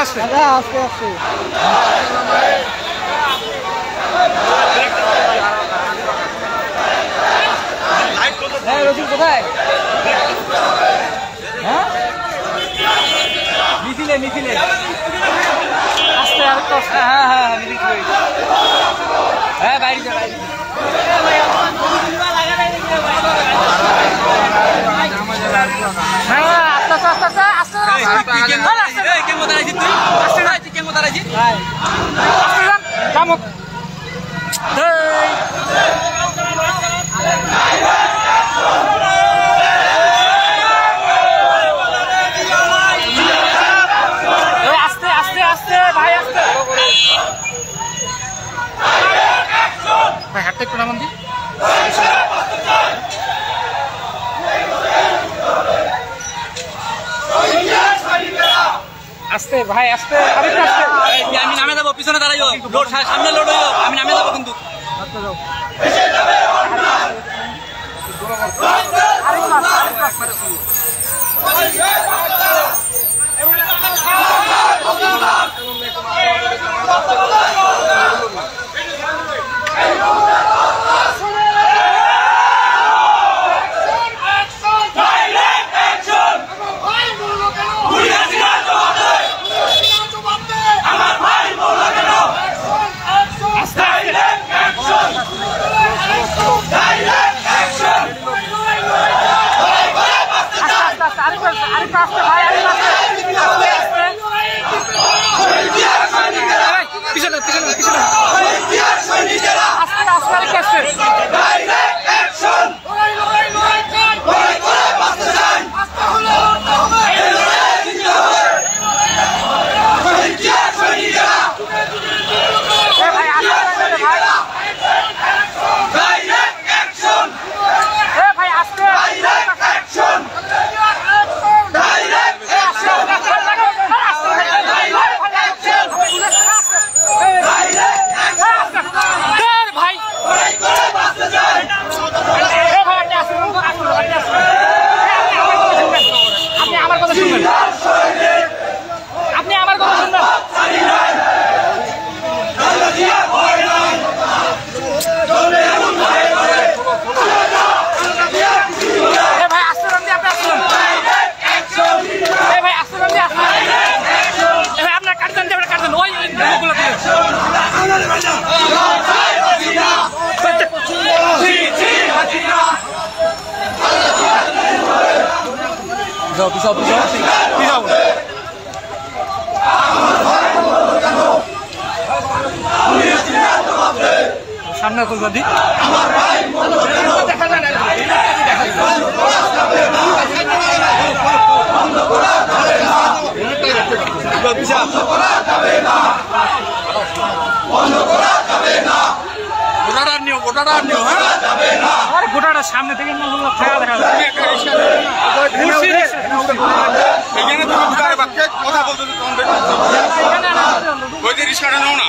আস্তে আস্তে আস্তে রসুল কোথায়? হ্যাঁ মিছিলে মিছিলে আস্তে আরেকটু আস্তে। হ্যাঁ হ্যাঁ মিছিল হ্যাঁ বাইরে বাইরে আস্তে আস্তে আস্তে ভাই আস্তে ভাই হাতটা একটু নামান দি। আস্তে ভাই আস্তে আরেকটু আস্তে। আমি নামে যাবো, পিছনে দাঁড়াইও, লোড সামনে লোড হইও, আমি নামে যাবো কিন্তু। সামনে তুলবা দি গোটাটা সামনে থেকে কথা বলতে রিক্সাটা নাও না।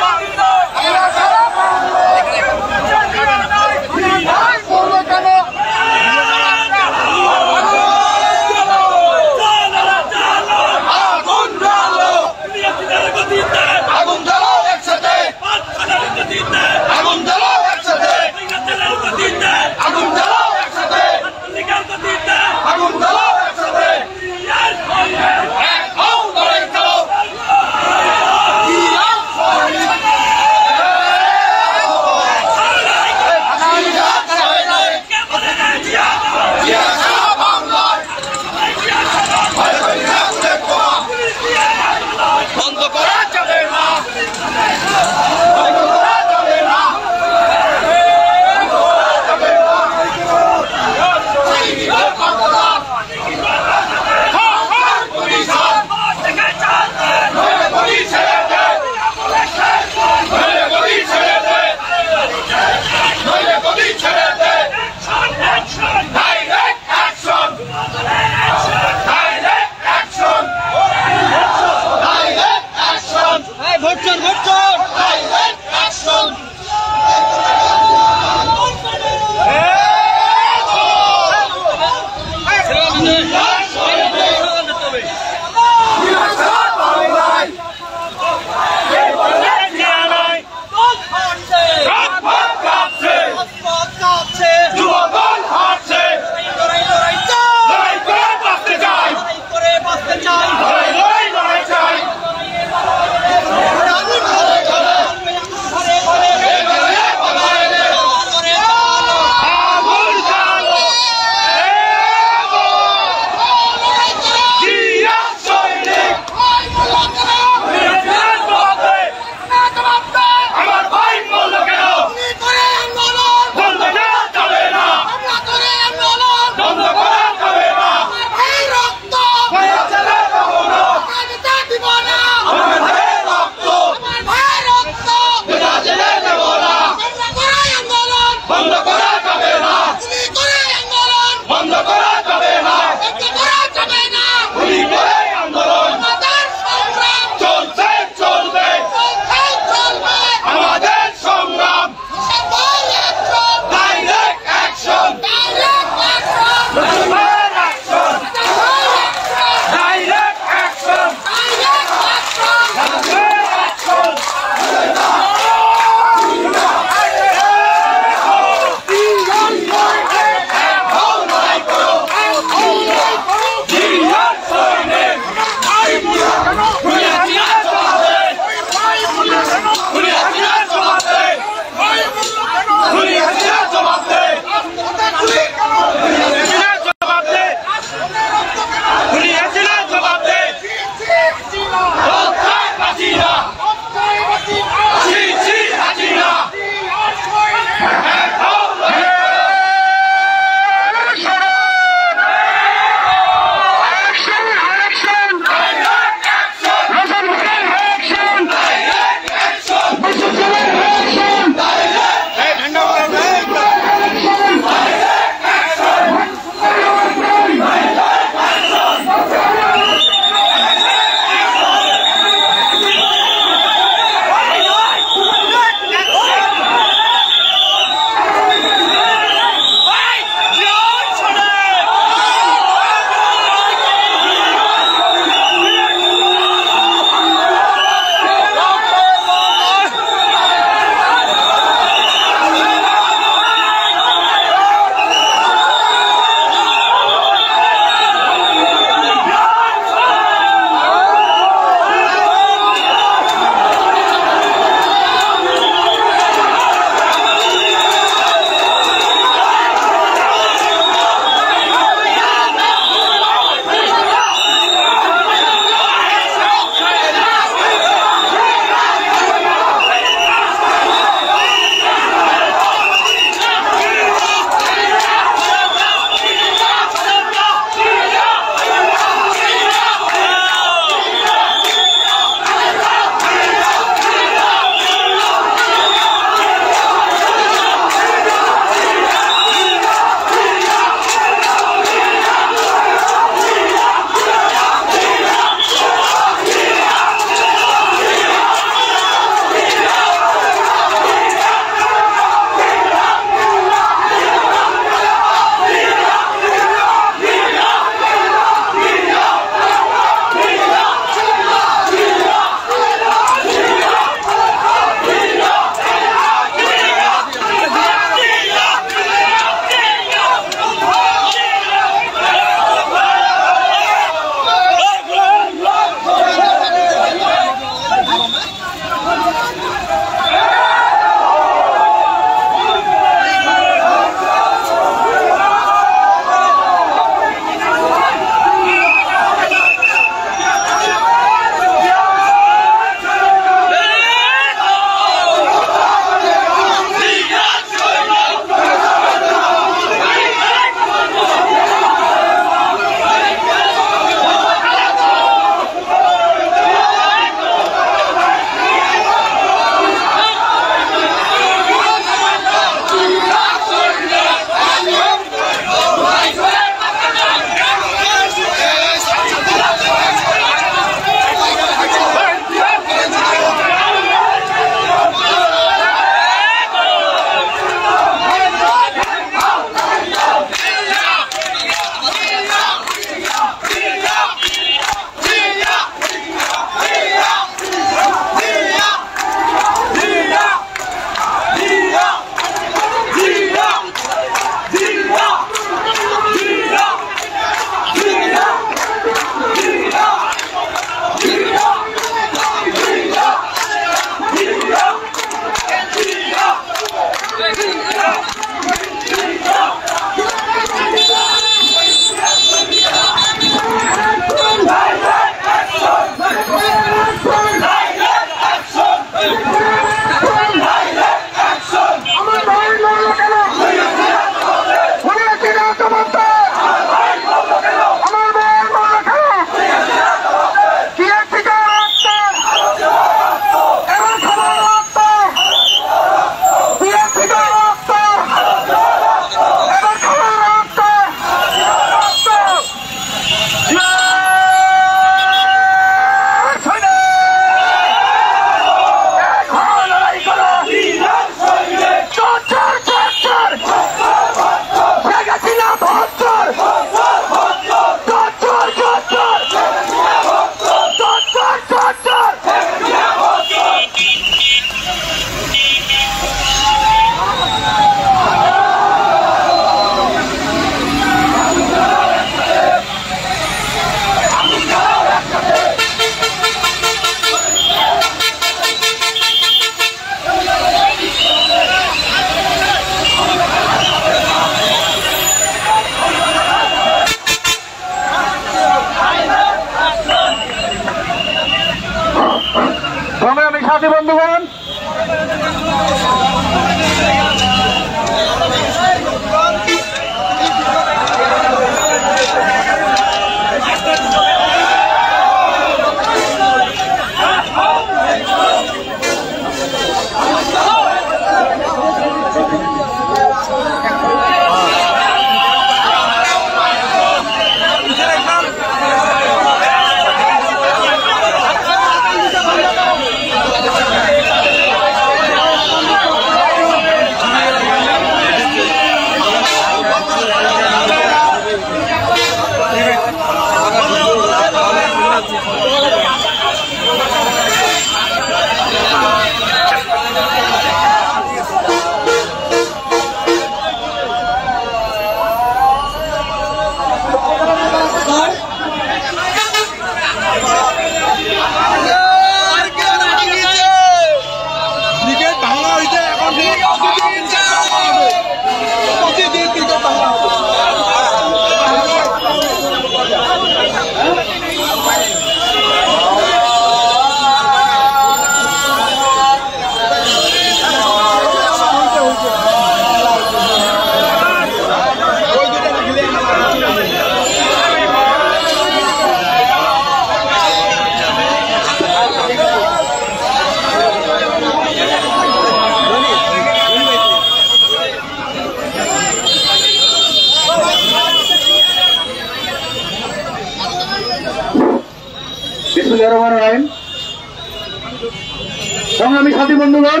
বন্ধুগণ,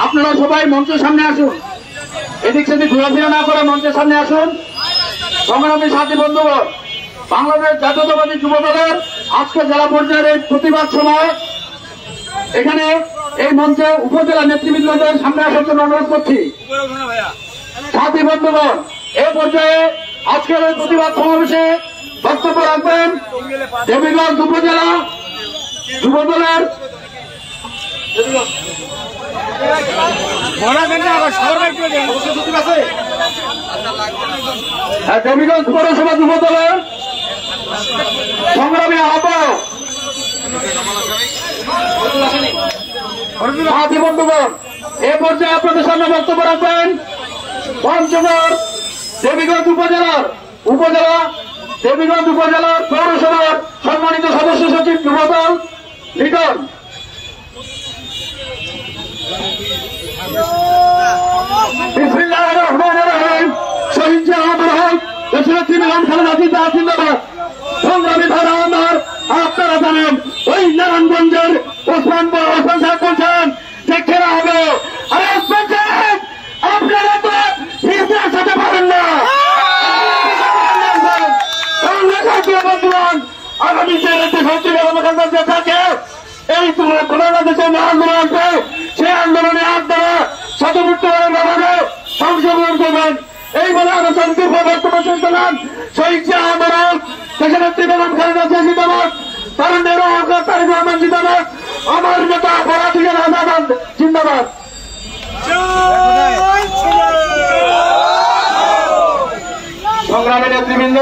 আপনারা সবাই মঞ্চের সামনে আসুন। এদিক সেদিক ঘোরাফেরা না করে মঞ্চের সামনে আসুন। সংগ্রামী সাথী বন্ধুগণ, বাংলাদেশ জাতীয়তাবাদী যুব দলের আজকে জেলা পর্যায়ের এই প্রতিবাদ সময় এখানে এই মঞ্চে উপজেলা নেতৃবৃন্দদের সামনে আসার জন্য অনুরোধ করছি। সাথী বন্ধুগণ, এই পর্যায়ে আজকের এই প্রতিবাদ সমাবেশে বক্তব্য রাখবেন দেবীগঞ্জ উপজেলা যুব দলের দেবীগঞ্জ পৌরসভা যুব দলের সংগ্রামী আহ্বায়ক সাথী বন্ধুগণ, এ পর্যায়ে আপনাদের সামনে বক্তব্য রাখবেন পঞ্চগড় দেবীগঞ্জ দেবীগঞ্জ উপজেলার পৌরসভার সম্মানিত সদস্য সচিব যুবদল লিটন। বিসমিল্লাহির রহমানির রহিম। শহীদ জাহান দেশনেত্রী বেগম খালেদা জিয়া জিন্দাবাদ। সংগ্রামী ভাইরা আমার, আপনারা জানেন ওই নারায়ণগঞ্জের ওসমান সাহেব বলছেন যে খেলা হবে। আরে ওসমান সাহেব, আপনারা তো হিজড়া সাথে পারেন না। বন্ধুগণ, আগামী যে দেশনেত্রী বেগম খালেদা জিয়া থাকে এই বাংলাদেশের আন্দোলন আসবে, সেই আন্দোলনে আপনারা স্বতঃস্ফূর্তভাবে অংশগ্রহণ করবেন। এই বলে আলোচনা বক্তব্য শেষ করলাম। শহীদ আন্দোলন দেশনেত্রী বেগম খালেদা জিয়া জিন্দাবাদ, তারুণ্যের অহংকার তারেক রহমান জিন্দাবাদ, আমার নেতা পরাধীন আজাদ জিন্দাবাদ। সংগ্রামী নেতৃবৃন্দ,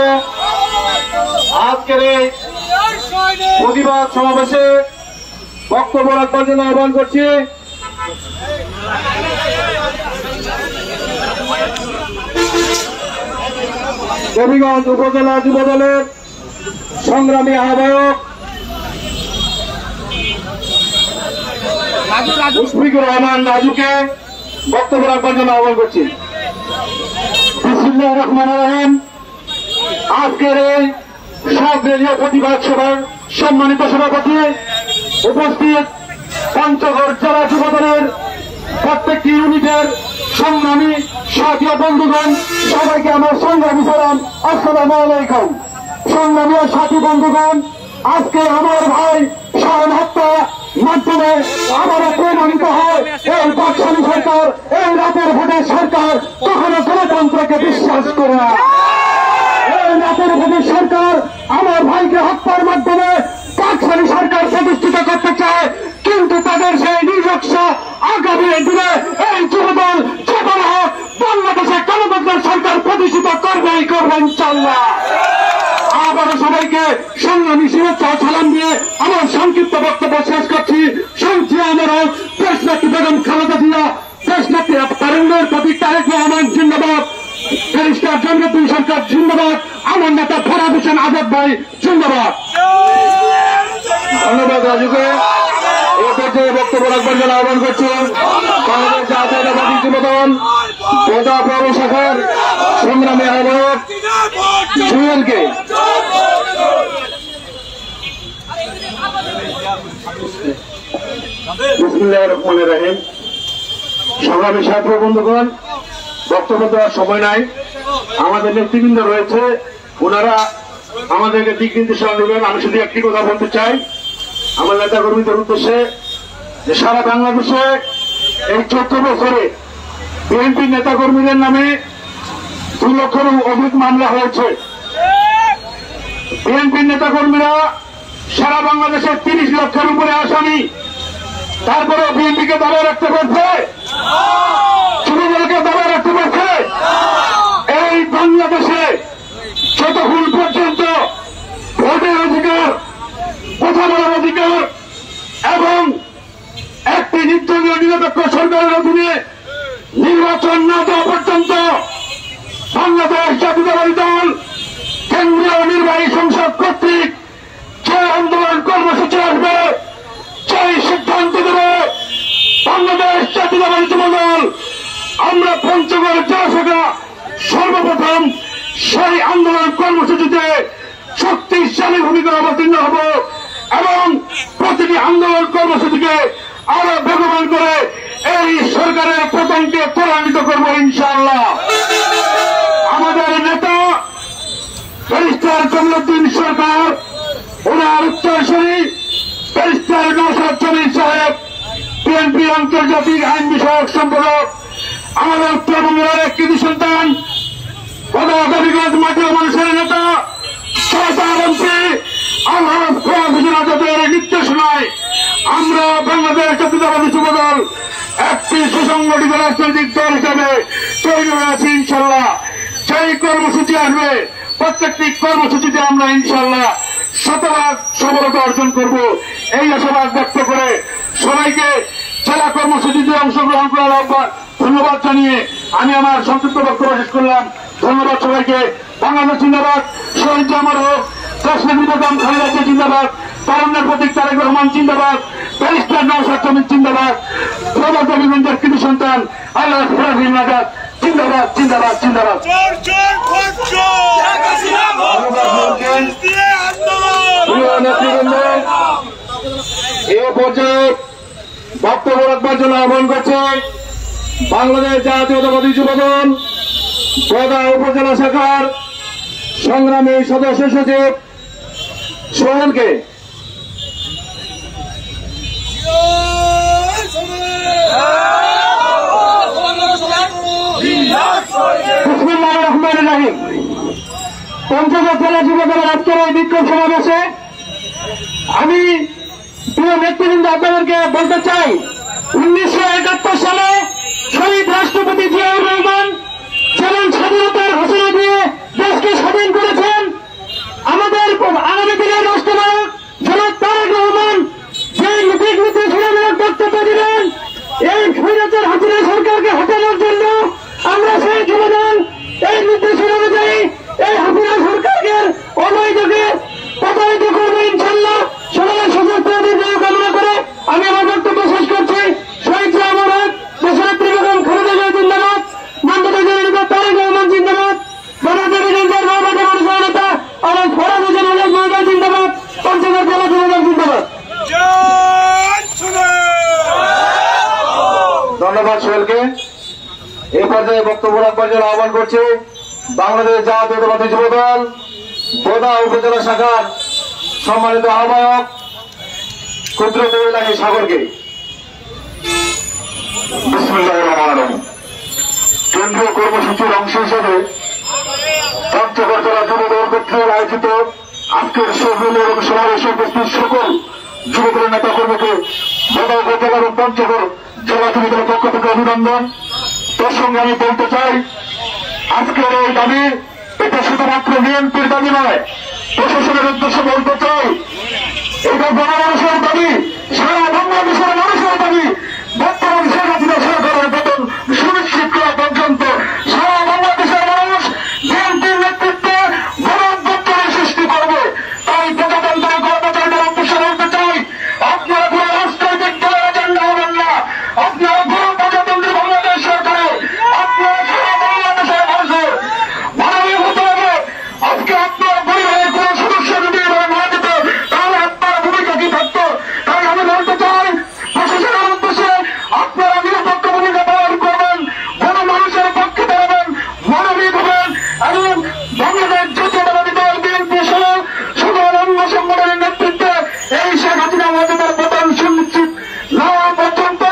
আজকের এই প্রতিবাদ সমাবেশে বক্তব্য রাখবার জন্য আহ্বান করছি দেবীগঞ্জ উপজেলা যুব দলের সংগ্রামী আহ্বায়ক মুশফিকুর রহমান রাজুকে বক্তব্য রাখবার জন্য আহ্বান করছি। বিসমিল্লাহির রহমানির রহিম। আজকের এই সর্বদলীয় প্রতিবাদ সভার সম্মানিত সভাপতি, উপস্থিত পঞ্চগড় জেলা যুব দলের প্রত্যেকটি ইউনিটের সংগ্রামী সাথী বন্ধুগণ, সবাইকে আমার সংগ্রামী সালাম, আসসালামু আলাইকুম। সংগ্রামী সাথী বন্ধুগণ, আজকে আমার ভাই শাহান হত্যা মাধ্যমে আবারও প্রমাণিত হয় এই বাকশালী সরকার, এই রাতের ভোটের সরকার কখনো গণতন্ত্রকে বিশ্বাস করে না। এই রাতের ভোটের সরকার আমার ভাইকে হত্যার মাধ্যমে বাকশালী সরকার প্রতিষ্ঠিত করতে চায়, কিন্তু তাদের সেই নিজস্ব আগামী দিনে এই যুবদল চেতনা বাংলাদেশে গণতন্ত্রের সরকার প্রতিষ্ঠিত করবেই করবে ইনশাআল্লাহ। আবারও সবাইকে সংগ্রামী শুভেচ্ছা সালাম দিয়ে আমার সংক্ষিপ্ত বক্তব্য শেষ করছি। শুনছি আমরা দেশনেত্রী বেগম খালেদা জিয়া, দেশনেত্রী তারুণ্যের প্রতি তারেক রহমান জিন্দাবাদ, ব্যারিস্টার জননেত্রী সরকার জিন্দাবাদ, আমার নেতা ফরহাদ হোসেন আজাদ ভাই জিন্দাবাদ। ধন্যবাদ রাজুকে। এই পর্যায়ে বক্তব্য রাখবার জন্য আহ্বান করছি বাংলাদেশ জাতীয়তাবাদী যুব দল বোদা পৌর শাখার সংগ্রামী আহ্বায়ক জুয়েলকে। বিসমিল্লাহির রহমানির রহিম। সংগ্রামী সাথী বন্ধুগণ, বক্তব্য দেওয়ার সময় নাই। আমাদের নেতৃবৃন্দ রয়েছে, ওনারা আমাদেরকে দিক নির্দেশনা দেবেন। আমি শুধু একটি কথা বলতে চাই আমার নেতা কর্মীদের উদ্দেশ্যে, যে সারা বাংলাদেশে এই 14 বছরে বিএনপি নেতা কর্মীদের নামে 2 লক্ষেরও অধিক মামলা হয়েছে। বিএনপির নেতা কর্মীরা সারা বাংলাদেশে 30 লক্ষের উপরে আসামি, তারপরেও বিএনপিকে দাঁড়া রাখতে পারছে, যুবদলকে দাঁড়া রাখতে পারছে। এই বাংলাদেশে যতক্ষণ পর্যন্ত ভোটের অধিকার, কথা বলার অধিকার এবং একটি নির্দলীয় নিরপেক্ষ সরকারের অধীনে নির্বাচন না দেওয়া পর্যন্ত বাংলাদেশ জাতীয়তাবাদী দল কেন্দ্রীয় নির্বাহী সংসদ কর্তৃক যে আন্দোলন কর্মসূচি আসবে, সেই সিদ্ধান্ত দেবে বাংলাদেশ জাতীয়তাবাদী যুব দল। আমরা পঞ্চগড় জেলা শাখা সর্বপ্রথম সেই আন্দোলন কর্মসূচিতে শক্তিশালী ভূমিকা অবতীর্ণ হব এবং প্রতিটি আন্দোলন কর্মসূচিকে আরো বেগবান করে এই সরকারের পতনকে ত্বরান্বিত করবো ইনশাআল্লাহ। আমাদের নেতা ব্যারিস্টার কমলুদ্দিন সরকার, ওনার উত্তরসূরি ব্যারিস্টার নওশাদ জমির সাহেব, বিএনপি আন্তর্জাতিক আইন বিষয়ক সম্পাদক, আমাদের উত্তরবঙ্গের এক কৃতি সন্তান, গদাগদিগঞ্জ মাটির মানুষের নেতা, সহমন্ত্রী আলহাজ ফরাজ হোসেন আজাদের নির্দেশনায় আমরা বাংলাদেশ জাতীয়তাবাদী যুবদল একটি সুসংগঠিত রাজনৈতিক দল হিসাবে তৈরি হয়ে আছি ইনশাল্লাহ। সেই কর্মসূচি আসবে, প্রত্যেকটি কর্মসূচিতে আমরা ইনশাল্লাহ শতভাগ সফলতা অর্জন করব, এই আশাবাদ ব্যক্ত করে সবাইকে জেলা কর্মসূচিতে অংশগ্রহণ করার আহ্বান ধন্যবাদ জানিয়ে আমি আমার সংক্ষিপ্ত বক্তব্য শেষ করলাম। ধন্যবাদ সবাইকে। বাংলাদেশ জিন্দাবাদ, শহীদ জামার হোক, দেশনেত্রী বেগম খালেদা জিয়া জিন্দাবাদ, তারুণ্যের প্রতীক তারেক রহমান জিন্দাবাদ, ব্যারিস্টার নওশাদ জমির জিন্দাবাদ, গদাগদিগঞ্জের কৃতি সন্তান আলহাজ ফরাজ হোসেন আজাদ জিন্দাবাদ জিন্দাবাদ জিন্দাবাদ। নেতৃবৃন্দ এ পর্যায়ে বক্তব্য রাখবার জন্য আহ্বান করছে বাংলাদেশ জাতীয়তাবাদী যুবদল বোদা উপজেলা শাখার সংগ্রামী সদস্য সচিব সোহেলকে। বিসমিল্লাহির রহমানির রহিম। পঞ্চগড় জেলা যুবদলের আজকের এই বিক্ষোভ সমাবেশে আমি প্রিয় নেতৃবৃন্দ আপনাদেরকে বলতে চাই, 1971 সালে শহীদ রাষ্ট্রপতি জিয়াউর রহমান যেমন স্বাধীনতার ঘোষণা দিয়ে দেশকে স্বাধীন করেছেন, আমাদের আগামী দিনের রাষ্ট্রনায়ক জনাব তারেক রহমান যে নীতিশীলমূলক বক্তব্য দিলেন এই স্বৈরাচার হাসিনা সরকারকে হটানোর জন্য, আমরা সেই যুবদল এই নির্দেশনা অনুযায়ী এই হাসিনা সরকারকে অবৈধকে প্রতারিত করবো ইনশাল্লাহ। সবাই সশস্ত্র বিজয় কামনা করে আমি আমার বক্তব্য শেষ করছি। শহীদ জামার হোক, দেশনেত্রী বেগম খালেদা জিয়া জিন্দাবাদ, মানবতা জননেতা তারেক রহমান জিন্দাবাদ, গণতন্ত্রের নওগাঁর মানুষের নেতা আলহাজ ফরাজ হোসেন আজাদ মহোদয় জিন্দাবাদ, পঞ্চগড় জেলা যুবদল জিন্দাবাদ। ধন্যবাদ সোহেলকে। এই পর্যায়ে বক্তব্য রাখবার জন্য আহ্বান করছি বাংলাদেশ জাতীয়তাবাদী যুবদল বোদা উপজেলা শাখার সম্মানিত আহ্বায়ক ক্ষুদ্র তৈলাহী সাগরকে। বিসমিল্লাহির রহমানির রহিম। কেন্দ্রীয় কর্মসূচির অংশ হিসেবে পঞ্চগড় জেলা যুবদল কর্তৃক আয়োজিত আজকের শহীদ এবং সমাবেশে উপস্থিত সকল যুবদলের নেতা কর্মীকে বোদা উপজেলা এবং পঞ্চগড় জেলা যুবদলের পক্ষ থেকে অভিনন্দন। তোর সঙ্গে আমি বলতে চাই, আজকের এই দাবি এটা শুধুমাত্র বিএনপির দাবি নয়, প্রশাসনের উদ্দেশ্যে বলতে চাই এটা গণমানুষের দাবি, সারা বাংলাদেশের মানুষের দাবি। বর্তমান শেখ হাসিনা সরকারের বেতন সুনিশ্চিত করা পর্যন্ত সারা বাংলাদেশের মানুষ বিএনপির নেতৃত্বে গণতন্ত্রের সৃষ্টি করবে। তাই প্রজাতন্ত্রের কর্মচারীদের উদ্দেশ্যে বলতে চাই, আপনারা কোন রাজনৈতিক দলের এজেন্ডা হবেন না, আপনারা পুরো প্রজাতন্ত্রী বাংলাদেশ সরকারের, আপনারা সারা বাংলাদেশের মানুষের মানবিক হতে হবে। আজকে আপনার পরিবারের কোন সদস্য যদি মারা যেত তাহলে আপনার ভূমিকা কি থাকতো? তাই আমি বলতে চাই প্রশাসনের উদ্দেশ্যে আপনারা নিরপেক্ষ ভূমিকা পালন করবেন, গণমানুষের পক্ষে দাঁড়াবেন, মানবিক হবেন এবং বাংলাদেশ জাতীয়তাবাদী দল বিএনপি সহ সকল অঙ্গ সংগঠনের নেতৃত্বে এই শেখ হাসিনা মহোদয়ের পতন সুনিশ্চিত না হওয়া পর্যন্ত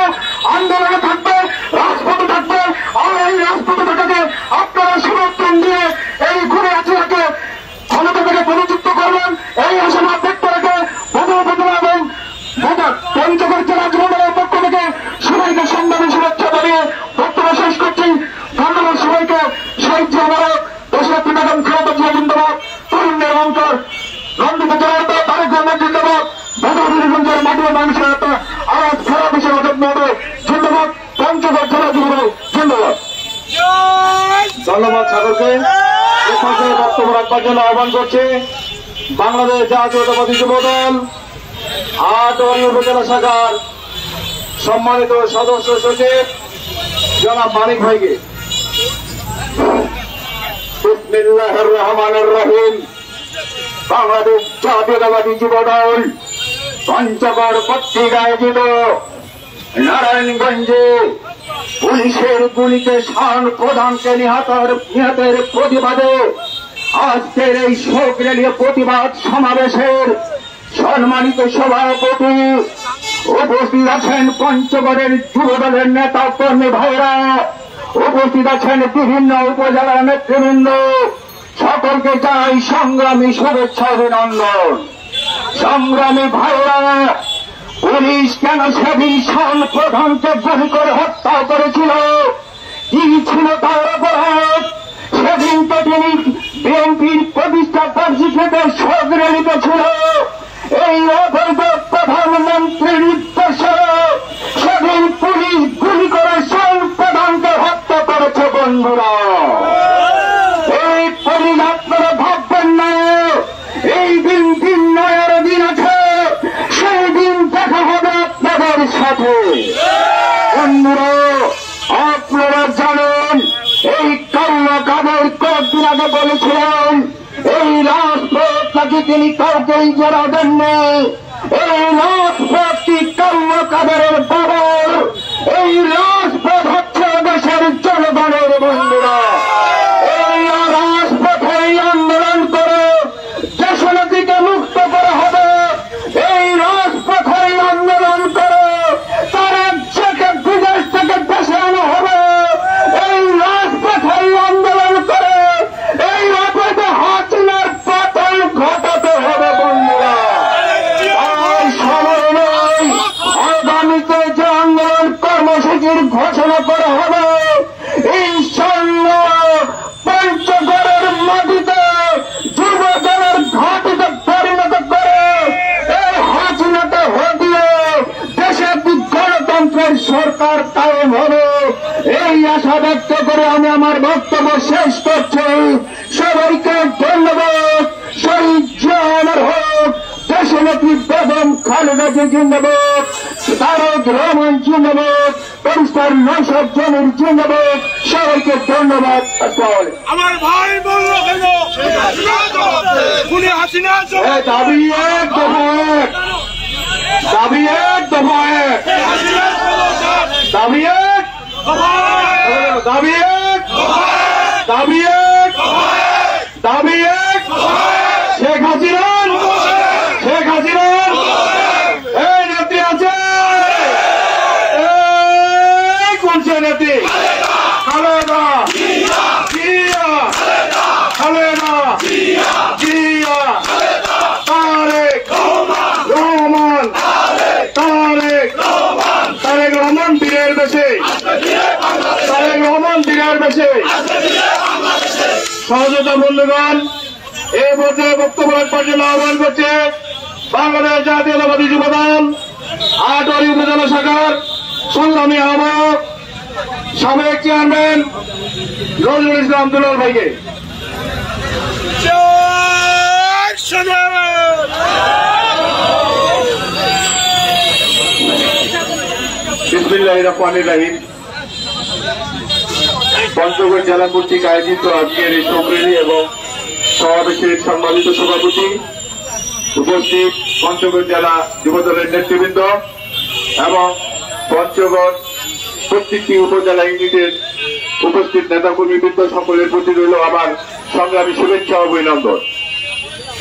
আন্দোলনে থাকবে, রাজপথে থাকবে। আর এই রাজপথে থাকাকে আপনারা সমর্থন দিয়ে এই খুনে হাসিনাকে ক্ষমতা থেকে পরিযুক্ত করবেন, এই আশাবাদ ব্যক্ত রেখে বোদা উপজেলা এবং পঞ্চগড় জেলা যুবদলের পক্ষ থেকে সবাইকে সংগ্রামী শুভেচ্ছা জানিয়ে বক্তব্য শেষ করছি। ধন্যবাদ সবাইকে। শহীদ জামার হোক, দেশনেত্রী বেগম খালেদা জিয়া জিন্দাবাদ, তারুণ্যের অঙ্কর রঞ্জিত জনতা তারেক রহমান জিন্দাবাদ, গদাগদিগঞ্জের মাটির মানুষের নেতা আলহাজ ফরাজ হোসেন আজাদ মহোদয় জিন্দাবাদ, পঞ্চগড় জেলা যুবদল জিন্দাবাদ। ধন্যবাদ সাগরকে। এ পর্যায়ে বক্তব্য রাখবার জন্য আহ্বান করছে বাংলাদেশ জাতীয়তাবাদী যুবদল ৮ উপজেলা শাখার সম্মানিত সদস্য সচিব জনাব মানিক ভাইকে। বিসমিল্লাহির রহমানির রহিম। বাংলাদেশ জাতীয়তাবাদী যুবদল পঞ্চগড় কর্তৃক আয়োজিত নারায়ণগঞ্জে পুলিশের গুলিতে শান প্রধানকে নিহতের প্রতিবাদে আজকের এই শোক র্যালি প্রতিবাদ সমাবেশের সম্মানিত সভাপতি উপস্থিত আছেন পঞ্চগড়ের যুবদলের নেতা কর্মী ভাইরা, উপস্থিত আছেন বিভিন্ন উপজেলার নেতৃবৃন্দ, সকলকে চাই সংগ্রামী শুভেচ্ছা অভিনন্দন। সংগ্রামী ভাইরা, পুলিশ কেন সেদিন শান প্রধানকে গুলি করে হত্যা করেছিল? কি ছিল তার অপরাধ? সেদিন তো তিনি বিএনপির প্রতিষ্ঠা বার্ষিকীতে শোক র্যালিতে ছিল। এই অবৈধ প্রধানমন্ত্রীর উদ্দেশ্যে সেদিন পুলিশ গুলি করে শান প্রধানকে হত্যা করেছে। বন্ধুরা, এই পুলিশ আপনারা ভাববেন না এই দিন নয়ের দিন আছে, সেই দিন দেখা হবে আপনাদের সাথে। বন্ধুরা, আপনারা জানেন এই কাউলা কাদের কয়েকদিন আগে বলেছিলেন এই রাজপথ নাকি তিনি কাউকে ইজারা দেননি। এই রাজপথটি কাউলা কাদের বাবার, এই রাজপথ হচ্ছে দেশের জনগণের। বন্ধুরা, এই রাজপথে আন্দোলন করে দেশনীতিকে মুক্ত করা হবে। এই রাজপথে আন্দোলন করে তার রাজ্যকে বিদেশ থেকে দেশে আনা হবে। এই রাজপথে আন্দোলন করে এই অবৈধ হাসিনার পতন ঘটাতে হবে। বন্ধুরা, আর সময় নয়, আগামীতে যে আন্দোলন কর্মসূচির ঘোষণা করা হবে ইনশাআল্লাহ পঞ্চগড়ের মাটিতে যুবদলের ঘাটিতে পরিণত করে এই হাসিনাকে হটিয়ে দেশে একটি গণতন্ত্রের সরকার কায়েম হবে। এই আশা ব্যক্ত করে আমি আমার বক্তব্য শেষ করছি। সবাইকে ধন্যবাদ। শহীদ জিয়াউর হোক, দেশনেত্রী বেগম খালেদা জিন্দাবাদ, তারেক রহমান জিন্দাবাদ, ব্যারিস্টার নওশাদ জমির জিন্দাবাদ। সবাইকে ধন্যবাদ। আমার ভাই বলল কেন খুনি হাসিনা দাবি এক দফা এক, দাবি এক দফা এক, দাবি এক, দাবি এক, দাবি এক, দাবি এক। শেখ হাসিনা, শেখ হাসিনা এই নেত্রী আছে, কোন সে নেত্রী? খালেদা জিয়া, খালেদা জিয়া, তারেক রহমান, তারেক রহমান বীরের বেশে, তারেক রহমান বীরের বেশে। সহযোগিতা বন্ধুগণ, এই পর্যায়ে বক্তব্য রাখবার জন্য আহ্বান করছে বাংলাদেশ জাতীয়তাবাদী যুবদল আটোয়ারী উপজেলা শাখার সংগ্রামী আহ্বায়ক সাবেক চেয়ারম্যান নজরুল ইসলাম দুলাল ভাইকে। বিসমিল্লাহির রহমানির রহিম। পঞ্চগড় জেলা কর্তৃক আয়োজিত আজকের এই শোক র্যালি এবং সমাবেশের সম্মানিত সভাপতি, উপস্থিত পঞ্চগড় জেলা যুবদলের নেতৃবৃন্দ এবং পঞ্চগড় প্রত্যেকটি উপজেলা ইউনিটের উপস্থিত নেতাকর্মীবৃন্দ, সকলের প্রতি রইল আমার সংগ্রামী শুভেচ্ছা ও অভিনন্দন।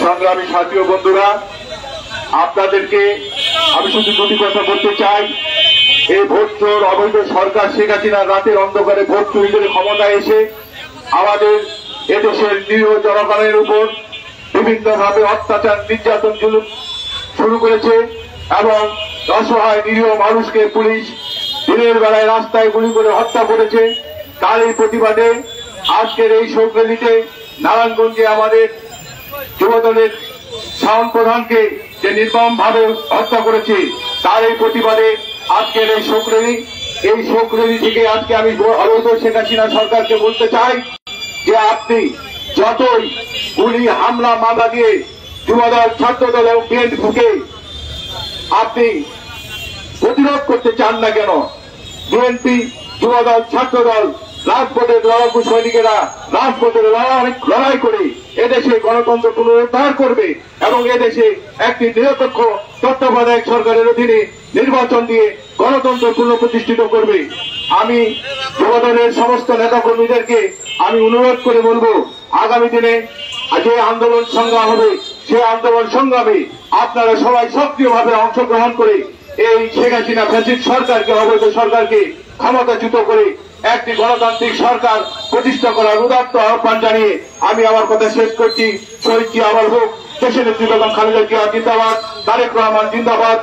সংগ্রামী সাথী ও বন্ধুরা, আপনাদেরকে আমি শুধু দুটি কথা বলতে চাই। এই ভোট চোর অবৈধ সরকার শেখ হাসিনা রাতের অন্ধকারে ভোট চুরি করে ক্ষমতায় এসে আমাদের এদেশের নিরীহ জনগণের উপর বিভিন্নভাবে অত্যাচার, নির্যাতন, জুলুম শুরু করেছে এবং অসহায় নিরীহ মানুষকে পুলিশ দিনের বেলায় রাস্তায় গুলি করে হত্যা করেছে। তার এই প্রতিবাদে আজকের এই শোক র্যালিতে নারায়ণগঞ্জে আমাদের যুবদলের শাওন প্রধানকে যে নির্মমভাবে হত্যা করেছে তার এই প্রতিবাদে আজকের এই শোক র্যালি। এই শোক র্যালি থেকে আজকে আমি অবৈধ শেখ হাসিনা সরকারকে বলতে চাই যে আপনি যতই গুলি, হামলা, মামলা দিয়ে যুবদল, ছাত্রদল এবং বিএনপিকে আপনি প্রতিরোধ করতে চান না কেন, বিএনপি, যুবদল, ছাত্রদল, রাজপথের লড়াকু সৈনিকেরা রাজপথের লড়াই করে এদেশে গণতন্ত্র পুনরুদ্ধার করবে এবং এদেশে একটি নিরপেক্ষ তত্ত্বাবধায়ক সরকারের অধীনে নির্বাচন দিয়ে গণতন্ত্র পুনঃপ্রতিষ্ঠিত করবে। আমি যুবদলের সমস্ত নেতাকর্মীদেরকে আমি অনুরোধ করে বলবো, আগামী দিনে যে আন্দোলন সংগ্রাম হবে সেই আন্দোলন সংগ্রামে আপনারা সবাই সক্রিয়ভাবে অংশগ্রহণ করে এই শেখ হাসিনা ফ্যাসিস্ট সরকারকে, অবৈধ সরকারকে ক্ষমতাচ্যুত করে একটি গণতান্ত্রিক সরকার প্রতিষ্ঠা করার উদাত্ত আহ্বান জানিয়ে আমি আমার কথা শেষ করছি। শহীদ জিয়া অমর হোক, দেশনেত্রী বেগম খালেদা জিয়া জিন্দাবাদ, তারেক রহমান জিন্দাবাদ,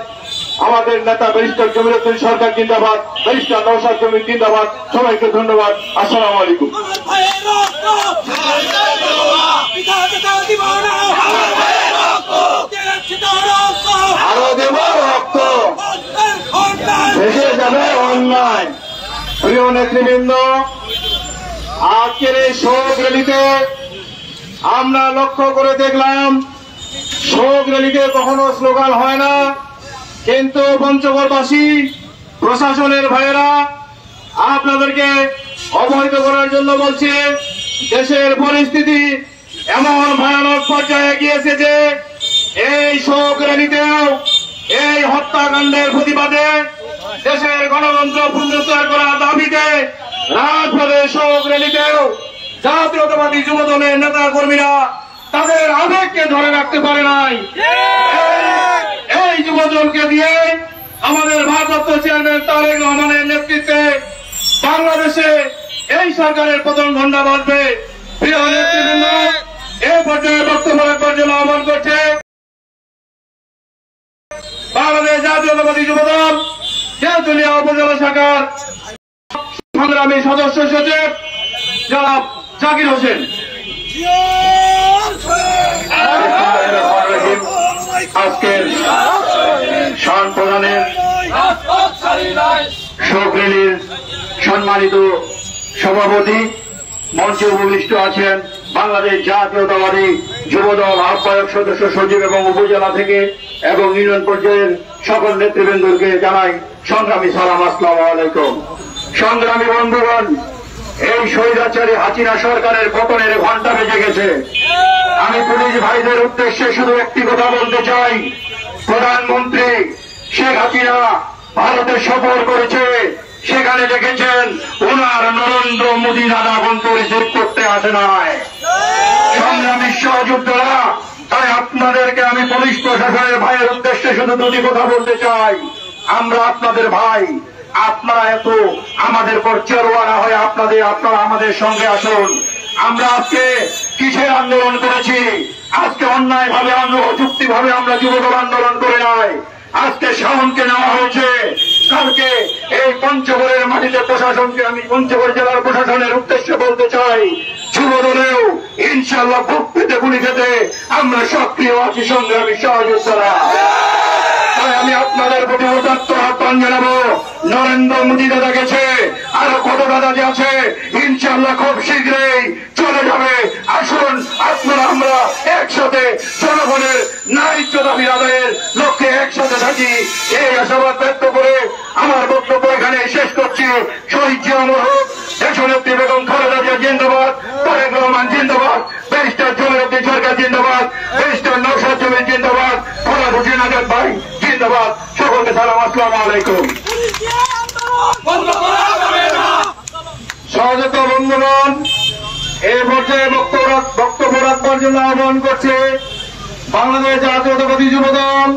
আমাদের নেতা ব্যারিস্টার জমিরুদ্দিন সরকার জিন্দাবাদ, ব্যারিস্টার নওশাদ জমির জিন্দাবাদ। সবাইকে ধন্যবাদ। আসসালামু আলাইকুম। আরো দেব রক্ত, ভেসে যাবে অন্যায়। প্রিয় নেতৃবৃন্দ, আজকের এই শোক র্যালিতে আমরা লক্ষ্য করে দেখলাম, শোক র্যালিতে কখনো স্লোগান হয় না, কিন্তু পঞ্চগড়বাসী প্রশাসনের ভাইয়েরা আপনাদেরকে অবহিত করার জন্য বলছে, দেশের পরিস্থিতি এমন ভয়ানক পর্যায়ে গিয়েছে যে এই শোক র্যালিতেও, এই হত্যাকাণ্ডের প্রতিবাদে, দেশের গণতন্ত্র পুনরুদ্ধার করার দাবিতে রাজপথে শোক র্যালিতেও জাতীয়তাবাদী যুব দলের নেতা কর্মীরা তাদের আবেগকে ধরে রাখতে পারে নাই। এই যুব দলকে দিয়ে আমাদের ভারপ্রাপ্ত চেয়ারম্যান তারেক রহমানের নেতৃত্বে বাংলাদেশে এই সরকারের পতন ঘণ্টা বাজবে। প্রিয় নেতৃবৃন্দ, এই পর্যায়ে বক্তব্য রাখবার জন্য আহ্বান করছে বাংলাদেশ জাতীয়তাবাদী যুব দল তেঁতুলিয়া উপজেলা শাখার সংগ্রামী সদস্য সচিব জনাব জাকির হোসেন। আজকের শান প্রদানের শোক র্যালির সম্মানিত সভাপতি, মঞ্চে উপবিষ্ট আছেন বাংলাদেশ জাতীয়তাবাদী যুবদল আহ্বায়ক সদস্য সচিব এবং উপজেলা থেকে এবং ইউনিয়ন পর্যায়ের সকল নেতৃবৃন্দকে জানাই সংগ্রামী সালাম। আসসালামু আলাইকুম। সংগ্রামী বন্ধুগণ, এই স্বৈরাচারী হাসিনা সরকারের পতনের ঘণ্টা বেজে গেছে। আমি পুলিশ ভাইদের উদ্দেশ্যে শুধু একটি কথা বলতে চাই, প্রধানমন্ত্রী শেখ হাসিনা ভারতে সফর করেছে, সেখানে দেখেছেন ওনার নরেন্দ্র মোদী দাদা কিন্তু রিসিভ করতে আসে নাই। সংগ্রামী সহযোদ্ধারা, তাই আপনাদেরকে আমি পুলিশ প্রশাসনের ভাইয়ের উদ্দেশ্যে শুধু দুটি কথা বলতে চাই, আমরা আপনাদের ভাই, আপনারা এত আমাদের পর চেরোয়ানা হয়ে আপনারা আমাদের সঙ্গে আসুন। আমরা আজকে কিসের আন্দোলন করেছি? আজকে অন্যায় ভাবে, অযুক্তি ভাবে আমরা যুবদল আন্দোলন করে নাই। আজকে শাওনকে নেওয়া হয়েছে, কালকে এই পঞ্চগড়ের মাটিতে প্রশাসনকে, আমি পঞ্চগড় জেলার প্রশাসনের উদ্দেশ্যে বলতে চাই, যুবদলেও ইনশাআল্লাহ বুক পেতে গুলি খেতে আমরা সক্রিয় আছি সংগ্রামী সহযোদ্ধারা। তাই আমি আপনাদের প্রতি উদাত্ত আহ্বান জানাবো, নরেন্দ্র মোদী দাদা গেছে, আরো কত দাদা যে আছে ইনশাআল্লাহ খুব শীঘ্রই চলে যাবে। আসুন আপনারা আমরা একসাথে জনগণের ন্যায্য দাবি আদায়ের লক্ষ্যে একসাথে থাকি। এই আশাবাদ ব্যক্ত করে আমার বক্তব্য এখানে শেষ করছি। শহীদ জিয়া অমর হোক, দেশনেত্রী বেগম খালেদা জিয়া জিন্দাবাদ, তারেক রহমান জিন্দাবাদ, ব্যারিস্টার জমিরুদ্দিন সরকার জিন্দাবাদ, ব্যারিস্টার নওশাদ জমির জিন্দাবাদ, ফরহাদ হোসেন আজাদ ভাই জিন্দাবাদ। সকলকে সালাম। আসসালামু আলাইকুম। সহযোগিতা বন্ধুগণ, এই পর্যায়ে বক্তব্য রাখবার জন্য আহ্বান করছে বাংলাদেশ জাতীয়তাবাদী যুবদল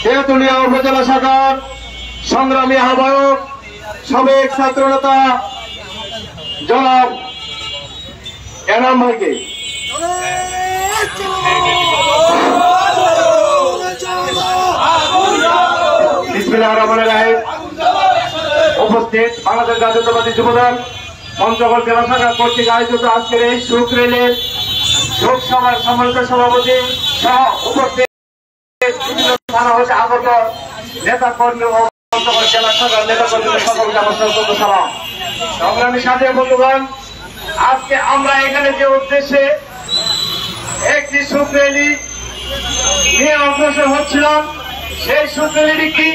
তেঁতুলিয়া উপজেলা শাখার সংগ্রামী আহ্বায়ক, সাবেক ছাত্রনেতা জনাব এনাম ভাইকে। বিসমিল্লাহির রহমানির রহিম। উপস্থিত বাংলাদেশ জাতীয়তাবাদী যুবদল পঞ্চগড় জেলা শাখা কর্তৃক আয়োজিত আজকের এই শোক র্যালির শোক সভার সম্মানিত সভাপতি সহ উপস্থিত বিভিন্ন থানা হতে আগত নেতা কর্মী ও পঞ্চগড় জেলা শাখার নেতা কর্মীদের সকলকে আমার সৌজন্য সালাম। সংগ্রামী সাথী বন্ধুগণ, আজকে আমরা এখানে যে উদ্দেশ্যে একটি শোক র্যালি নিয়ে অগ্রসর হচ্ছিলাম, সেই শোক র্যালিটি কি?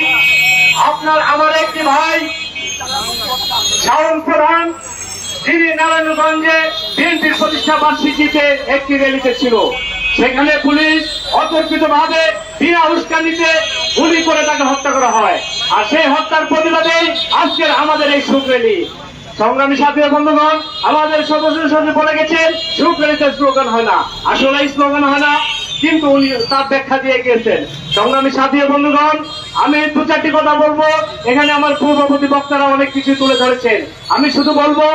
আমার একটি ভাই শাওন প্রধান, যিনি নারায়ণগঞ্জে বিএনপির প্রতিষ্ঠা প্রতিষ্ঠা বার্ষিকীতে একটি র্যালিতে ছিল। সেখানে পুলিশ অতর্কিতভাবে বিনা উস্কানিতে গুলি করে তাকে হত্যা করা হয়। আর সেই হত্যার প্রতিবাদেই আজকের আমাদের এই শোক র্যালি। সংগ্রামী সাথী বন্ধুগণ, আমাদের সদস্য সদস্য বলে গেছেন শোক র্যালিতে স্লোগান হয় না। আসলে স্লোগান হয় না, কিন্তু উনি তার ব্যাখ্যা দিয়ে গিয়েছেন। সংগ্রামী সাথী বন্ধুগণ, আমি দু চারটি কথা বলবো। এখানে আমার পূর্ববর্তী বক্তারা অনেক কিছু তুলে ধরেছেন। আমি শুধু বলবো,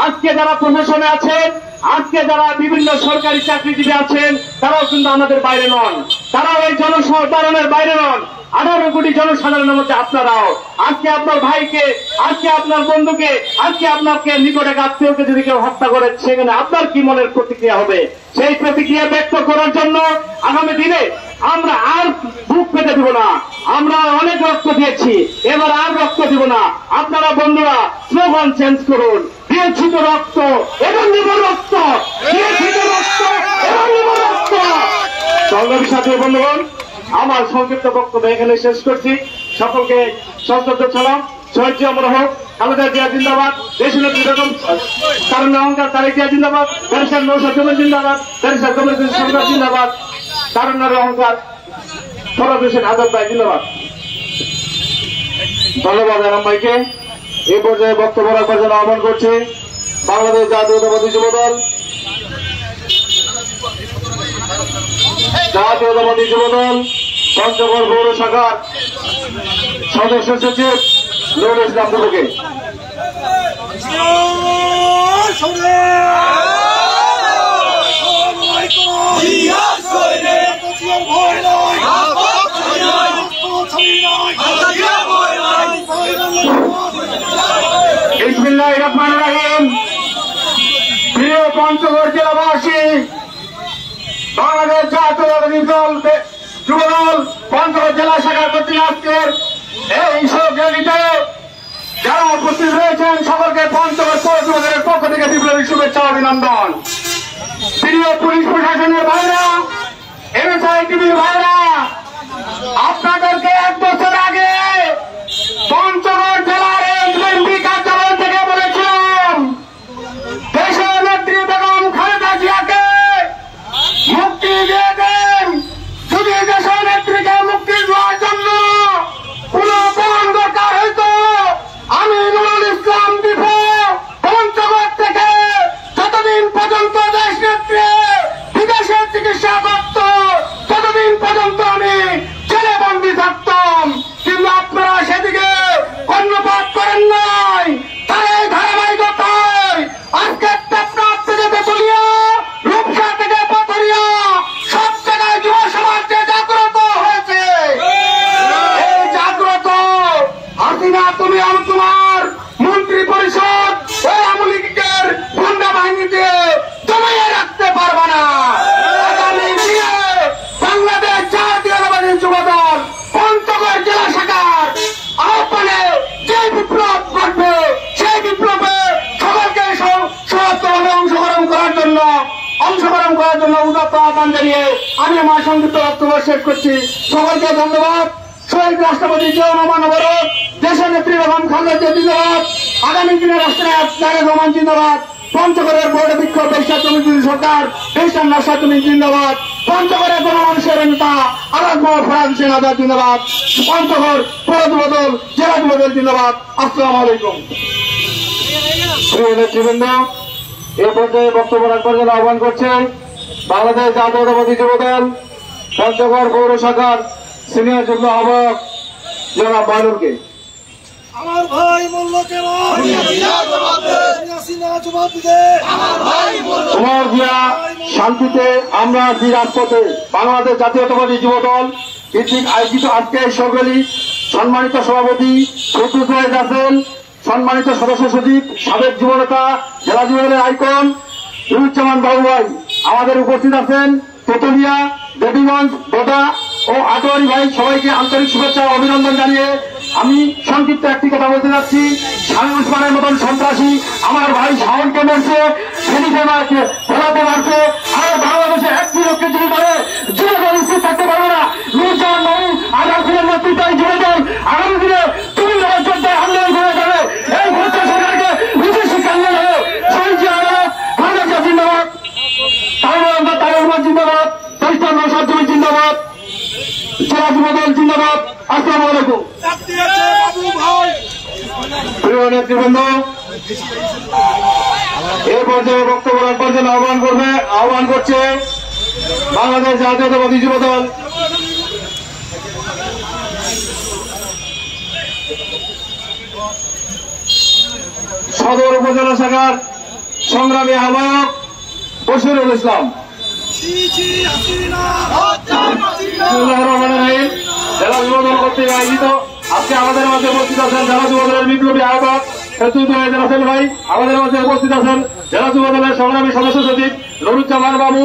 আজকে যারা প্রশাসনে আছেন, আজকে যারা বিভিন্ন সরকারি চাকরিজীবী আছেন, তারাও কিন্তু আমাদের বাইরে নন, তারাও এই জনসাধারণের বাইরে নন। 18 কোটি জনসাধারণের মধ্যে আপনারাও। আজকে আপনার ভাইকে, আজকে আপনার বন্ধুকে, আজকে আপনাকে নিকট এক আত্মীয়কে যদি কেউ হত্যা করে, সেখানে আপনার কি মনের প্রতিক্রিয়া হবে? সেই প্রতিক্রিয়া ব্যক্ত করার জন্য আগামী দিনে আমরা আর বুক পেতে দিব না। আমরা অনেক রক্ত দিয়েছি, এবার আর রক্ত দিব না। আপনারা বন্ধুরা স্লোগান চেঞ্জ করুন। দিয়েছি তো রক্ত, এবার নিব রক্ত, দিয়েছি তো রক্ত, এবার নিব রক্ত। সংগ্রামী সাথী বন্ধুগণ, আমার সংক্ষিপ্ত বক্তব্য এখানে শেষ করছি। সকলকে সশ্রদ্ধ সালাম। শহীদ জিয়া অমর হোক, খালেদা জিয়া জিন্দাবাদ, দেশনেত্রী বেগম তারুণ্য অহংকার তারেক জিয়া জিন্দাবাদ, ব্যারিস্টার নৌশাদ জমির জিন্দাবাদ, ব্যারিস্টার কমরুদ্দিন সরকার জিন্দাবাদ, তারুণ্যের অহংকার ফরাদ হোসেন আজাদ ভাই জিন্দাবাদ। ধন্যবাদ এনাম ভাইকে। এই পর্যায়ে বক্তব্য রাখার জন্য আহ্বান করছি বাংলাদেশ জাতীয়তাবাদী যুবদল, জাতীয়তাবাদী যুবদল পঞ্চগড় পৌর শাখার সদস্য সচিব নুরুল ইসলাম দুবুকে। বিসমিল্লাহির রহমানির রহিম। প্রিয় পঞ্চগড় জেলাবাসী, বাংলাদেশ জাতীয়তাবাদী দল যুবদল পঞ্চগড় জেলা শাখার কর্তৃক আজকের এই শোক র্যালিতে যারা উপস্থিত রয়েছেন সকলকে পঞ্চগড় পৌর যুবদলের পক্ষ থেকে বিপ্লবী শুভেচ্ছা অভিনন্দন। প্রিয় পুলিশ প্রশাসনের ভাইরা, এনএসআই টিভির ভাইরা, আপনাদেরকে 1 বছর আগে পঞ্চগড় জেলার এমপি কার্যালয় থেকে বলেছিলাম দেশের নেত্রী বেগম খালেদা জিয়াকে মুক্তি দিয়ে দেন। যদি দেশের নেত্রীকে মুক্তি দেওয়ার জন্য কোন প্রমাণ দরকার হইতো, আমি নুরুল ইসলাম দীপু পঞ্চগড় থেকে যতদিন পর্যন্ত দেশ নেত্রী বিদেশে চিকিৎসা করত, ততদিন পর্যন্ত আমি জেলে বন্দী থাকতাম। কিন্তু আপনারা সেদিকে কর্ণপাত করেন নাই। তার এই ধারাবাহিকতায় আজকে টেকনাফ থেকে তেতুলিয়া, রূপসা থেকে পাথরিয়া সব জায়গায় যুব সমাজ যে জাগ্রত হয়েছে, এই জাগ্রত হাসিনা তুমি তোমার মন্ত্রী পরিষদ ওই আওয়ামী লীগের গুন্ডা বাহিনী দিয়ে জমিয়ে রাখতে পারবে না। আগামী দিনে বাংলাদেশ জাতীয়তাবাদী যুবদল পঞ্চগড় জেলা শাখার আহ্বানে যে বিপ্লব ঘটবে, সেই বিপ্লবে সকলকে সহজভাবে অংশগ্রহণ করার জন্য উদাত্ত আহ্বান জানিয়ে আমি আমার সংক্ষিপ্ত বক্তব্য শেষ করছি। সকলকে ধন্যবাদ। শহীদ রাষ্ট্রপতি জিয়া রহমান অবরোধ, দেশের নেত্রী বেগম খালেদা জিয়া জিন্দাবাদ, আগামী দিনের রাষ্ট্রনায়ক তারেক রহমান জিন্দাবাদ, পঞ্চগড়ের বোর্ডে বিক্ষোভ বেশা তুমি সরকার, বেশার নশা তুমি জিন্দাবাদ, পঞ্চগড়ের গণমানুষের নেতা আলাদ মোহাম্মদ ফরাদ হোসেন আজাদ জিন্দাবাদ, পঞ্চগড় পৌর যুবদল জেলা যুবদল জিন্দাবাদ। আসসালামু আলাইকুম। প্রিয় নেতৃবৃন্দ, এ পর্যায়ে বক্তব্য রাখবার জন্য আহ্বান করছেন বাংলাদেশ জাতীয়তাবাদী যুবদল পঞ্চগড় পৌর শাখার সিনিয়র যুগ্ম আহ্বায়ক জনাব বায়নুরকে। আমার ভাই মূল্য কেমন কুমার জিয়া শান্তিতে আমরা আছি রাজপথে। বাংলাদেশ জাতীয়তাবাদী যুবদল কর্তৃক আয়োজিত আজকে সরকারি সম্মানিত সভাপতি ফখরুল ফয়েজ আছেন, সম্মানিত সদস্য সচিব সাবেক যুবনেতা জেলা যুবদলের আইকন রুহুজ্জামান বাবু ভাই আমাদের উপস্থিত আছেন, তেতুলিয়া, দেবীগঞ্জ, বোদা ও আটোয়ারি ভাই সবাইকে আন্তরিক শুভেচ্ছা ও অভিনন্দন জানিয়ে আমি সংক্ষিপ্ত একটি কথা বলতে যাচ্ছি। শামীম ওসমানের মতন সন্ত্রাসী আমার ভাই শাওনকে মারছে, সেদিকে মারছে, ভোলাতে মারছে, আর বাংলাদেশে একটি লোককে যদি করে যুবদল স্থির থাকতে পারবে না। নুরুজ্জামান বাবু আগামীর নেতৃত্বে যুবদল আগামী দিনে তুমি যোদ্ধায় আন্দোলন করে যাবে। এই ভোট সরকারকে নিজের শিক্ষা নিয়ে যাবে। শহীদ জিয়া খালেদা জিয়া জিন্দাবাদ। যুবদল জিন্দাবাদ। আসসালামু আলাইকুম। প্রিয় নেতৃবৃন্দ, এ পর্যায়ে বক্তব্য রাখবার জন্য আহ্বান করছে বাংলাদেশ জাতীয়তাবাদী যুবদল সদর উপজেলা শাখার সংগ্রামী আহ্বায়ক বশিরুল ইসলাম। জেলা যুবদল কর্তৃক আয়োজিত আজকে আমাদের মাঝে উপস্থিত আছেন জেলা যুবদলের বিপ্লবী আহ্বায়ক রাসেল ভাই, আমাদের মাঝে উপস্থিত আছেন জেলা যুবদলের সংগ্রামী সদস্য সচিব নুরুজ্জামান বাবু।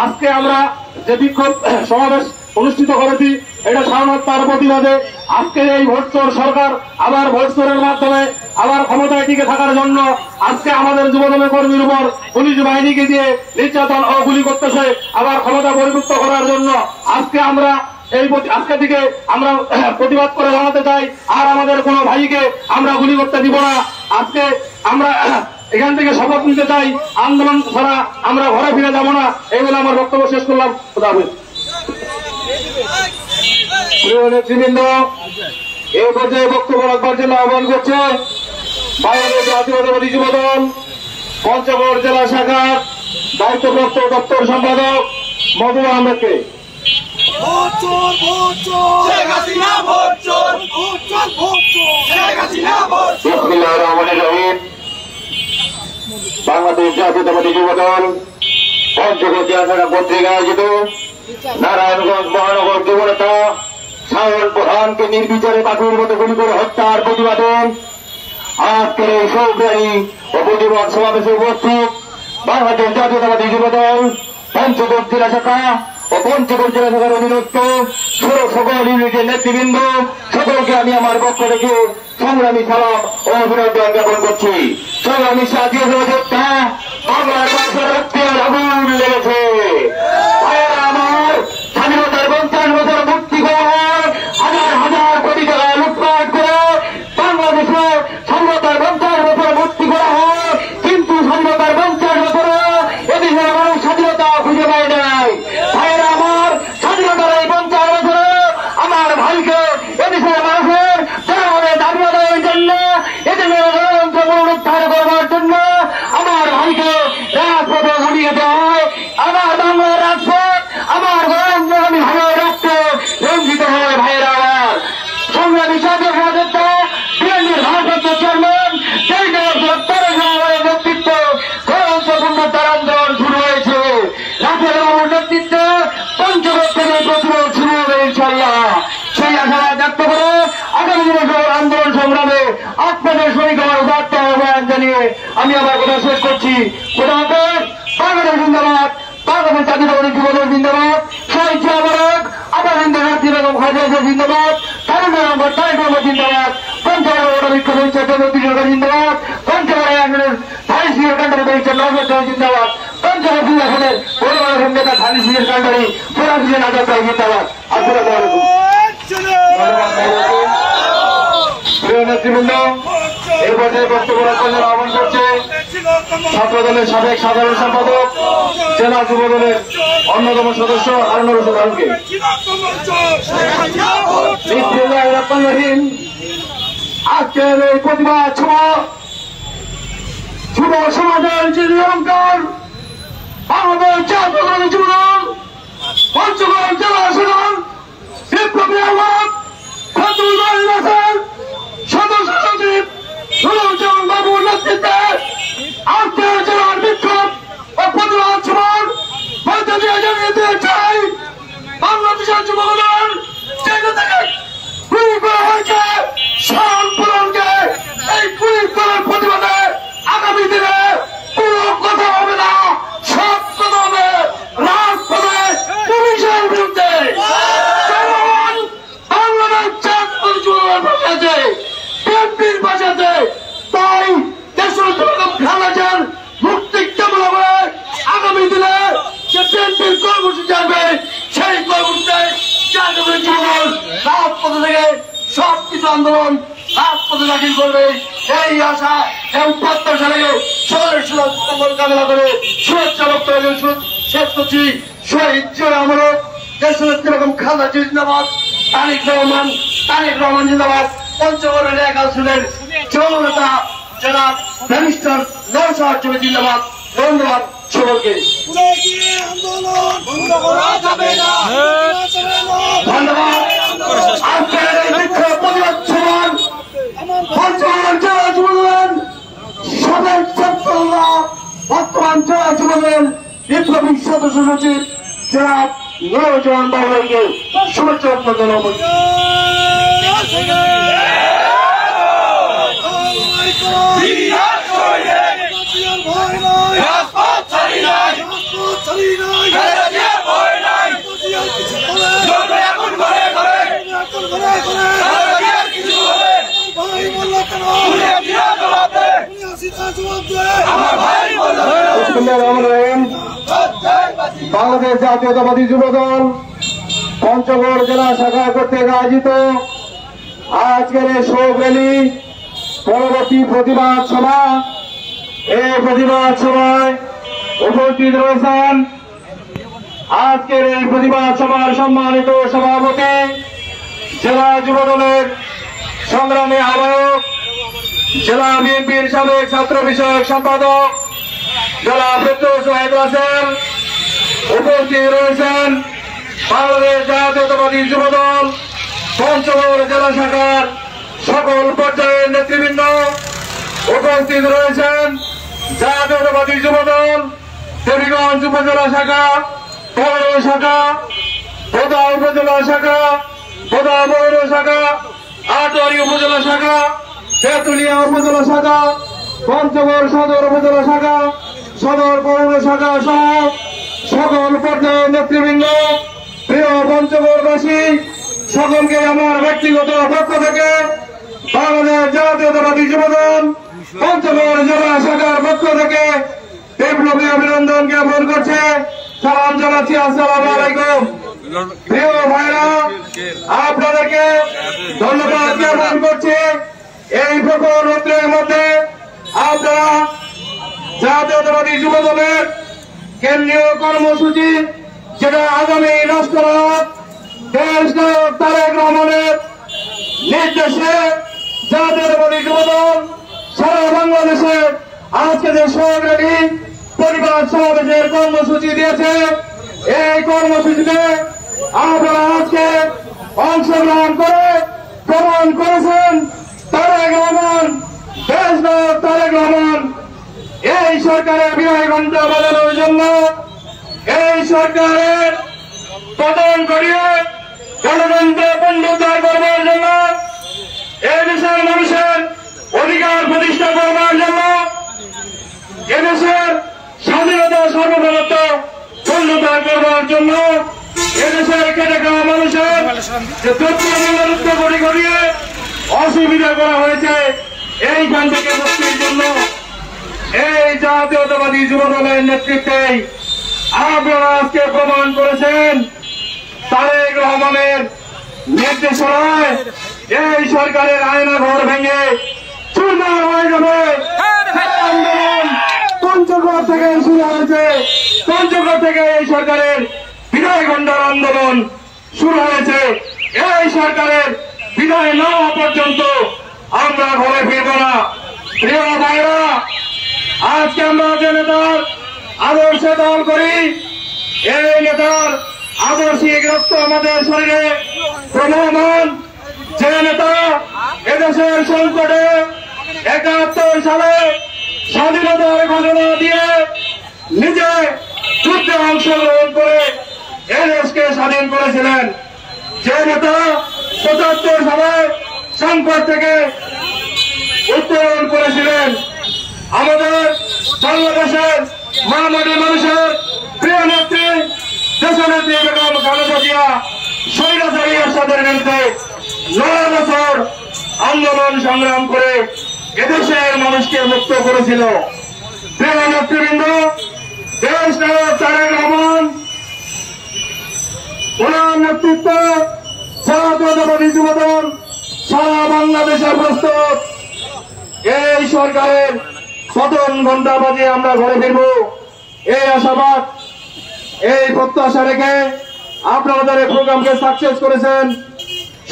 আজকে আমরা যে বিক্ষোভ সমাবেশ অনুষ্ঠিত করেছি এটা সাধারণত তার প্রতিবাদে আজকে এই ভোটচোর সরকার আবার ভোটচোরের মাধ্যমে আবার ক্ষমতায় টিকে থাকার জন্য আজকে আমাদের যুবদলের কর্মীর উপর পুলিশ বাহিনীকে দিয়ে নির্যাতন ও গুলি করতেছে আবার ক্ষমতা পরিবর্ত করার জন্য। আজকে থেকে আমরা প্রতিবাদ করে জানাতে চাই আর আমাদের কোন ভাইকে আমরা গুলি করতে দিব না। আজকে আমরা এখান থেকে শপথ নিতে চাই, আন্দোলন ছাড়া আমরা ঘরে ফিরে যাব না। এই বলে আমার বক্তব্য শেষ করলাম। খুদা হাফেজ। প্রিয় নেতৃবৃন্দ, এই পর্যায়ে বক্তব্য রাখবার জন্য আহ্বান করছে বাংলাদেশ জাতীয়তাবাদী যুবদল পঞ্চগড় জেলা শাখার দায়িত্বপ্রাপ্ত দপ্তর সম্পাদক মহবুব আহমেদকে। বাংলাদেশ জাতীয়তাবাদী যুবদল পঞ্চগড় জেলা শাখা কর্তৃক আয়োজিত নারায়ণগঞ্জ মহানগর যুবনেতা শাওন প্রধানকে নির্বিচারে পাখির মতো গুলি করে হত্যার প্রতিবাদে আজকের এই সংগ্রামী ও প্রতিবাদ সমাবেশে উপস্থিত বাংলাদেশ জাতীয়তাবাদী যুবদল পঞ্চগড় জেলা শাখা ও পঞ্চগড় জেলা শাখার অধীনস্থ সকল ইউনিটের নেতৃবৃন্দ সকলকে আমি আমার পক্ষ থেকে সংগ্রামী সালাম ও অভিনন্দন জ্ঞাপন করছি। সংগ্রামী জাতীয় যোদ্ধা বাংলার আগুন লেগেছে। আমার স্বাধীনতার 50 বছর মুক্তি করা হয়, হাজার হাজার কোটি টাকা লুটপাট করে বাংলাদেশের স্বাধীনতার 50 বছর মুক্তি করা হয়, কিন্তু স্বাধীনতার 50 বছরে এদেশের মানুষ স্বাধীনতা খুঁজে পায় নাই। ভাইয়েরা আমার, স্বাধীনতার এই 50 বছরে আমার ভাইকে এদেশের মানুষের জনগণের দাবি আদায়ের জন্য, এদেশের গণতন্ত্র পুনরুদ্ধার করবার জন্য আমার ভাইকে রাজপথে গুলিয়ে দেওয়া হয়। আমার বাংলার রাজপথ আমার গণতন্ত্র আমি ভালো রাখতে রঞ্জিত হয়। ভাইয়েরা আমার, সংগ্রামী জাতীয় সদস্য বিএনপির ভারপ্রাপ্ত চেয়ারম্যান সেই জনের নেতৃত্ব গণতন্ত্র পুনরুদ্ধার আন্দোলন শুরু হয়েছে। রাফেল বাবুর নেতৃত্বে পঞ্চগড় থেকে প্রতিরোধ শুরু হবে ইনশাল্লাহ। সেই আশাবাদ ব্যক্ত করে আগামী দিনের আন্দোলন সংগ্রামে আপনাদের শরীর আমার উদাত্ত আহ্বান জানিয়ে আমি আমার কথা শেষ করছি। খোদা হাফেজ। বাংলাদেশ জিন্দাবাদ, বাংলাদেশ জাতীয়তাবাদী যুবদল জিন্দাবাদ, শহীদ জিয়াবারক, আবার নেত্রী বেগম খালেদা জিন্দাবাদ, তারেক রহমান জিন্দাবাদ, পঞ্চগড় বিক্ষোভ সরকার জিন্দাবাদ, পঞ্চগড় আসনের ভাইস সিনিয়র কান্ডারি ব্যারিস্টার নজর জিন্দাবাদ, পঞ্চগড় দুই আসনের পরিবার নেতা ভাইস সিনিয়র কান্ডারি ফোরাজ আজাদ জিন্দাবাদ। আসসালামু আলাইকুম। প্রিয় নেতৃবৃন্দ, এই পর্যায়ে বক্তব্য রাখার জন্য আহ্বান করছে ছাত্রদলের সাবেক সাধারণ সম্পাদক জেলা যুবদলের অন্যতম সদস্য হারুনুর রশিদ হারুনকে। আজকের এই প্রতিবাদ যুব সমাজের যে নিয়ন্ত্রণ বাংলাদেশ জাতীয়তাবাদী যুবদল পঞ্চগড় জেলা শাখার বিপ্লবী আহ্বায়ক সদস্য সচিব নুরুজ্জামান বাবুর নেতৃত্বে আজকের জেলার বিক্ষোভ ও প্রতিবাদ সভার মধ্য দিয়ে জানিয়ে দিতে চাই বাংলাদেশের যুবদলের জায়গা থেকে গুলি করা হয়েছে শাওন প্রধানকে। এই গুলি করার প্রতিবাদে আগামী দিনে পুরো কথা হবে না, সব কথা হবে রাজপথে পুলিশের বিরুদ্ধে। বাংলাদেশ জাতীয় যুবদলের পাশে আছে, বিএনপির পাশে আছে। তাই দেশের খালেদার মুক্তি কেমন হবে আগামী দিনে যে বিএনপির কর্মসূচি যাবে সেই কর্মসূচিতে জাতীয় যুবদল রাজপথে থেকে সবকিছু আন্দোলন রাজপথে দাখিল করবে। এই আশা এবং প্রত্যাশা রেখে সকলের কামনা করে শুভেচ্ছা বক্তব্য শেষ করছি। শহীদ জিয়া আমরক, দেশের নেত্রী বেগম খালেদা জিন্দাবাদ, তারেক রহমান জিন্দাবাদ। পঞ্চগড় এলাকা আসনের যৌনতা জনাব ব্যারিস্টার নওশাদ জমি জিন্দাবাদ। ধন্যবাদ সকলকে। আন্দোলন বন্ধ করা যাবে না, ধন্যবাদ। আজকের এই বিক্ষোভ প্রতিবাদ সভার পঞ্চগড় জেলা যুবদল সাবেক ছাত্ররা বর্তমান জেলা যুবদল বিপ্লবী সদস্য সচিব জনাব নওজোয়ান বাবুকে শুভেচ্ছা অভিনন্দন জানাই। বাংলাদেশ জাতীয়তাবাদী যুবদল পঞ্চগড় জেলা শাখা কর্তৃক আয়োজিত আজকের এই শোক র্যালি পরবর্তী প্রতিবাদ সভা। এই প্রতিবাদ সভায় উপস্থিত রয়েছেন আজকের এই প্রতিবাদ সভার সম্মানিত সভাপতি, জেলা যুবদলের সংগ্রামী আহ্বায়ক, জেলা বিএনপির সাবেক ছাত্র বিষয়ক সম্পাদক জেলা ফেরদৌস হায়দার। উপস্থিত রয়েছেন বাংলাদেশ জাতীয়তাবাদী যুবদল পঞ্চগড় জেলা শাখার সকল পর্যায়ের নেতৃবৃন্দ। উপস্থিত রয়েছেন জাতীয়তাবাদী যুবদল দেবীগঞ্জ উপজেলা শাখা, পৌর শাখা, বোদা উপজেলা শাখা, বোদা পৌর শাখা, আটোয়ারি উপজেলা শাখা, তেঁতুলিয়া উপজেলা শাখা, পঞ্চগড় সদর উপজেলা শাখা, সদর পৌর শাখা সহ সকল পর্যায়ের নেতৃবৃন্দ। প্রিয় পঞ্চগড়বাসী, সকলকে আমার ব্যক্তিগত পক্ষ থেকে বাংলাদেশ জাতীয়তাবাদী যুবদল পঞ্চগড় জেলা শাখার পক্ষ থেকে বিপ্লবী অভিনন্দন জ্ঞাপন করছে। সালাম জানাচ্ছি, আসসালামু আলাইকুম। প্রিয় ভাইরা, আপনাদেরকে ধন্যবাদ জ্ঞাপন করছি। এই প্রখর রৌদ্রের মধ্যে আপনারা জাতীয়তাবাদী যুবদলের কেন্দ্রীয় কর্মসূচি, যেটা আগামী রাষ্ট্রনায়ক দেশ নায়ক তারেক রহমানের নির্দেশে জাতীয়তাবাদী যুবদল সারা বাংলাদেশে আজকে যে শোক র্যালি পরিবার সমাবেশের কর্মসূচি দিয়েছে, এই কর্মসূচিতে আপনারা আজকে অংশগ্রহণ করে প্রমাণ করেছেন তারেক রহমান, দেশ নায়ক তারেক রহমান এই সরকারের বিদায় ঘণ্টা বাজানোর জন্য, এই সরকারের পতন করিয়ে গণতন্ত্র পুনরুদ্ধার করবার জন্য, এই দেশের মানুষের অধিকার প্রতিষ্ঠা করবার জন্য, এদেশের স্বাধীনতা সার্বভৌমত্ব পুনরুদ্ধার করবার জন্য, এদেশের কেটে খাওয়া মানুষের যে তথ্য করিয়ে অসুবিধা করা হয়েছে, এইখান থেকে মুক্তির জন্য এই জাতীয়তাবাদী যুবদলের নেতৃত্বে আপনারা আজকে প্রমাণ করেছেন তারেক রহমানের নির্দেশনায় এই সরকারের আয়না ঘর ভেঙে চূর্ণার হয়ে যাবে। আন্দোলন পঞ্চগড় থেকে শুরু হয়েছে, পঞ্চগড় থেকে এই সরকারের বিদায় ঘণ্টার আন্দোলন শুরু হয়েছে। এই সরকারের বিদায় না হওয়া পর্যন্ত আমরা ঘরে ফিরব না। প্রিয় ভাইরা, আজকে আমরা যে নেতার আদর্শে দল করি, এই নেতার আদর্শিক রক্ত আমাদের শরীরে প্রবহমান। যে নেতা এদেশের সংকটে ৭১ সালে স্বাধীনতার ঘোষণা দিয়ে নিজে যুদ্ধে অংশগ্রহণ করে এদেশকে স্বাধীন করেছিলেন, যে নেতা ৭৫ সালে সংকট থেকে উত্তরণ করেছিলেন, আমাদের বাংলাদেশের মহামাটি মানুষের প্রিয় নেত্রী দেশনেত্রী বেগম খালেদা জিয়া স্বৈরাচারী এরশাদের বিরুদ্ধে ৯ বছর আন্দোলন সংগ্রাম করে এদেশের মানুষকে মুক্ত করেছিল। প্রিয় নেতৃবৃন্দ, দেশ নায়ক তারেক রহমান ওনার নেতৃত্বে জাতীয়তাবাদী যুবদল সারা বাংলাদেশে প্রস্তুত। এই সরকারের পতন ঘণ্টা বাজে আমরা ঘরে ফিরব, এই আশাবাদ, এই প্রত্যাশা রেখে আপনারা যারা প্রোগ্রামকে সাকসেস করেছেন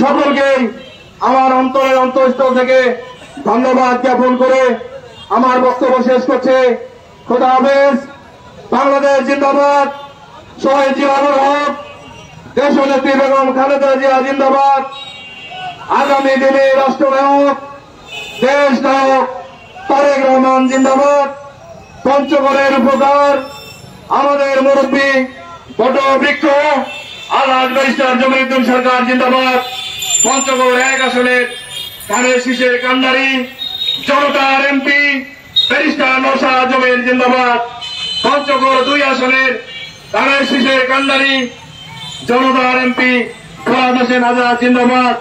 সকলকে আমার অন্তরের অন্তঃস্থল থেকে ধন্যবাদ জ্ঞাপন করে আমার বক্তব্য শেষ করছে। খোদা হাফেজ। বাংলাদেশ জিন্দাবাদ। শহীদ জিয়াউর হক, দেশনেত্রী বেগম খালেদা জিয়া জিন্দাবাদ। আগামী দিনে রাষ্ট্রনায়ক দেশ নায়ক তারেক রহমান জিন্দাবাদ। পঞ্চগড়ের উপকার আমাদের মুরব্বী বটবৃক্ষ আলহাজ ব্যারিস্টার জমিরুদ্দিন সরকার জিন্দাবাদ। পঞ্চগড় 1 আসনের ধানের শীষের কান্ডারি জনতার এমপি ব্যারিস্টার নওশাদ জমির জিন্দাবাদ। পঞ্চগড় 2 আসনের ধানের শীষের কান্ডারি জনতার এমপি ফরহাদ হোসেন আজাদ জিন্দাবাদ।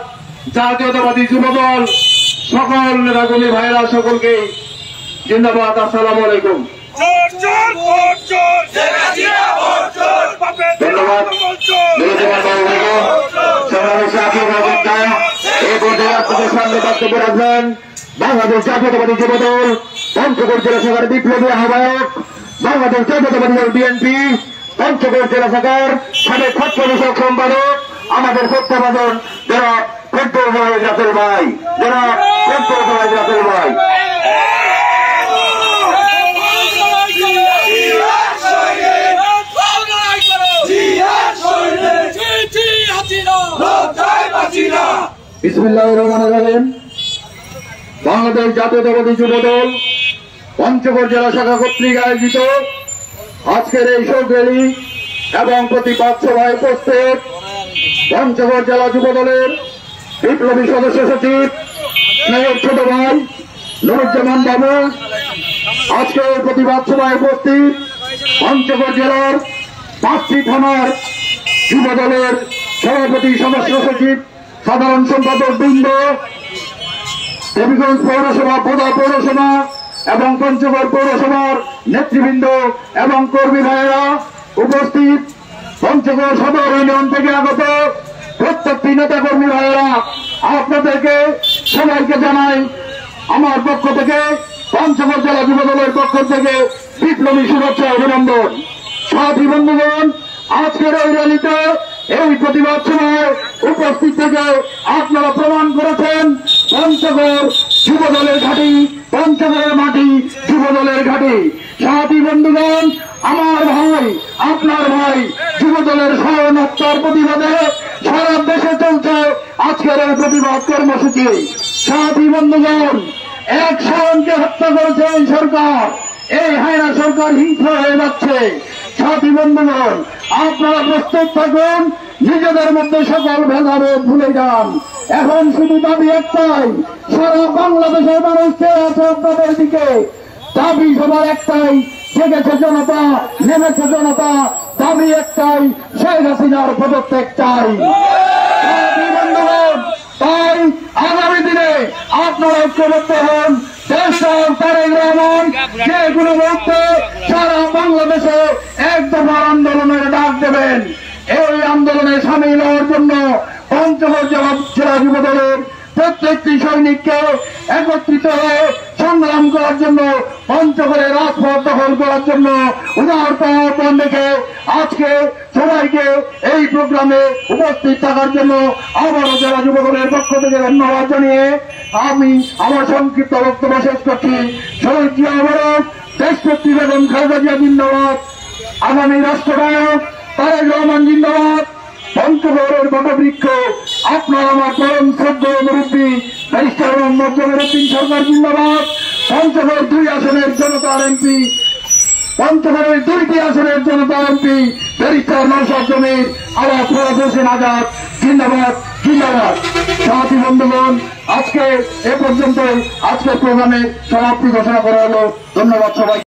জাতীয়তাবাদী যুবদল সকল নেতাকর্মী ভাইরা সকলকে জিন্দাবাদ। আসসালামু আলাইকুম। ধন্যবাদ। এই পর্যায়ে আপনাদের সামনে বক্তব্য রাখবেন বাংলাদেশ জাতীয়তাবাদী যুবদল পঞ্চগড় জেলা শাখার বিপ্লবী আহ্বায়ক, বাংলাদেশ জাতীয়তাবাদী দল বিএনপি পঞ্চগড় জেলা শাখার সাবেক ছাত্র বিষয়ক সম্পাদক আমাদের সত্যবাদন যারা ফেরদৌস ওয়াহিদ রাসেল ভাই, যারা ফেরদৌস ওয়াহিদ রাসেল ভাই। বিসমিল্লাহির রহমানির রহিম। বাংলাদেশ জাতীয়তাবাদী যুবদল পঞ্চগড় জেলা শাখা কর্তৃক আয়োজিত আজকের এই শোক র্যালি এবং প্রতিবাদ সভায় উপস্থিত পঞ্চগড় জেলা যুবদলের বিপ্লবী সদস্য সচিব স্নেহের ছোট ভাই নুরুজ্জামান বাবু, আজকের প্রতিবাদ সভায় উপস্থিত পঞ্চগড় জেলার 5টি থানার যুবদলের সভাপতি সদস্য সচিব সাধারণ সম্পাদক বৃন্দ, দেবীগঞ্জ পৌরসভা, বোদা পৌরসভা এবং পঞ্চগড় পৌরসভার নেতৃবৃন্দ এবং কর্মী ভাইয়েরা উপস্থিত, পঞ্চগড় সদর ইউনিয়ন থেকে আগত প্রত্যেকটি নেতা কর্মী ভাইয়েরা, আপনাদেরকে সবাইকে জানাই আমার পক্ষ থেকে, পঞ্চগড় জেলা যুবদলের পক্ষ থেকে বিপ্লবী শুভেচ্ছা অভিনন্দন। সাথী বন্ধুগণ, আজকের এই র্যালিতে এই প্রতিবাদ সভায় উপস্থিত থেকে আপনারা প্রমাণ করেছেন পঞ্চগড় যুবদলের ঘাঁটি, পঞ্চগড়ের মাটি যুবদলের ঘাঁটি। সাথী বন্ধুগণ, আমার ভাই, আপনার ভাই যুবদলের শরণার্থীর প্রতিবাদে সারা দেশে চলছে আজকের এই প্রতিবাদ কর্মসূচি। সাথী বন্ধুগণ, 1 শরণকে হত্যা করেছে এই সরকার, এই হায়না সরকার হিংস্র হয়ে যাচ্ছে। সাথী বন্ধুগণ, আপনারা প্রস্তুত থাকুন, নিজেদের মধ্যে সকল ভেদাভেদ ভুলে যান। এখন শুধু দাবি একটাই, সারা বাংলাদেশের মানুষ চেয়ে আছে আপনাদের দিকে। দাবি সবার একটাই, জেগেছে জনতা, নেমেছে জনতা, দাবি একটাই, শেখ হাসিনার পদত্যাগ চাই। সাথী বন্ধুগণ, তাই আগামী দিনে আপনারা ঐক্যবদ্ধ হন। তারেক রহমান যে কোনো মুহূর্তে সারা বাংলাদেশে 1 দফা আন্দোলনের ডাক দেবেন। এই আন্দোলনে সামিল হওয়ার জন্য পঞ্চগড় জেলা যুবদলের প্রত্যেকটি সৈনিককে একত্রিত হয়ে সংগ্রাম করার জন্য, পঞ্চগড়ের রাজপথ দখল করার জন্য উদারতা আহ্বান রেখে আজকে সবাইকে এই প্রোগ্রামে উপস্থিত থাকার জন্য আবারও জেলা যুবদলের পক্ষ থেকে ধন্যবাদ জানিয়ে আমি আমার সংক্ষিপ্ত বক্তব্য শেষ করছি। শহীদ জিয়াউর হক, দেশনেত্রী বেগম খালেদা জিয়া জিন্দাবাদ। আগামী রাষ্ট্রনায়ক তারেক রহমান জিন্দাবাদ। পঞ্চগড়ের বটবৃক্ষ আপনার আমার পরম শ্রদ্ধেয় মুরব্বী ব্যারিস্টার মোহাম্মদ জমিরুদ্দিন সরকার জিন্দাবাদ। পঞ্চগড় 2 আসনের জনতার এমপি, পঞ্চগড়ের 2টি আসনের জনতার এমপি ব্যারিস্টার নওশাদ জমির আবার ফরহাদ হোসেন আজাদ জিন্দাবাদ জিন্দাবাদ। সাথী বন্ধুগণ, আজকে এ পর্যন্তই আজকের প্রোগ্রামে সমাপ্তি ঘোষণা করা হলো। ধন্যবাদ সবাই।